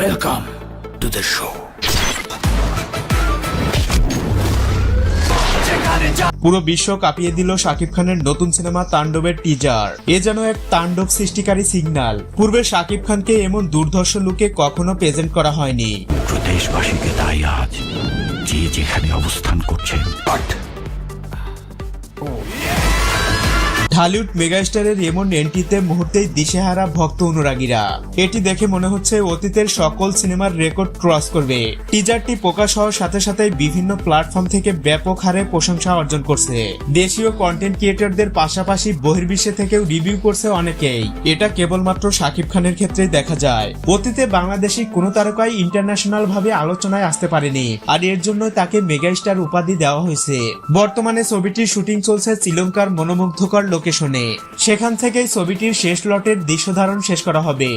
Welcome to the show. পুরো বিশ্ব কাঁপিয়ে দিল শাকিব খানের নতুন সিনেমা তাণ্ডবের টিজার। এ যেন এক তাণ্ডব সৃষ্টিকারী সিগন্যাল। পূর্বে শাকিব খানকে এমন দুর্ধর্ষ লুকে কখনো প্রেজেন্ট করা হয়নি। দেশবাসীকে তাই আজ যে যেখানে অবস্থান করছেন ঢালিউড মেগাস্টারের এমন এন্ট্রিতে মুহূর্তেই দিশেহারা ভক্ত অনুরাগীরা। এটি দেখে মনে হচ্ছে অতীতের সকল সিনেমার রেকর্ড ক্রস করবে। টিজারটি প্রকাশ হওয়ার সাথে সাথে বিভিন্ন প্ল্যাটফর্ম থেকে ব্যাপক হারে প্রশংসা অর্জন করছে। দেশীয় কন্টেন্ট ক্রিয়েটরদের পাশাপাশি বহির্বিশ্বে থেকেও রিভিউ করছে অনেকেই। এটা কেবলমাত্র শাকিব খানের ক্ষেত্রেই দেখা যায়। অতীতে বাংলাদেশি কোনো তারকাই ইন্টারন্যাশনাল ভাবে আলোচনায় আসতে পারেনি, আর এর জন্য তাকে মেগাস্টার উপাধি দেওয়া হয়েছে। বর্তমানে ছবিটির শুটিং চলছে শ্রীলঙ্কার মনোমুগ্ধকর লোকেশনে। সেখান থেকেই ছবিটির শেষ লটের দৃশ্য ধারণ শেষ করা হবে।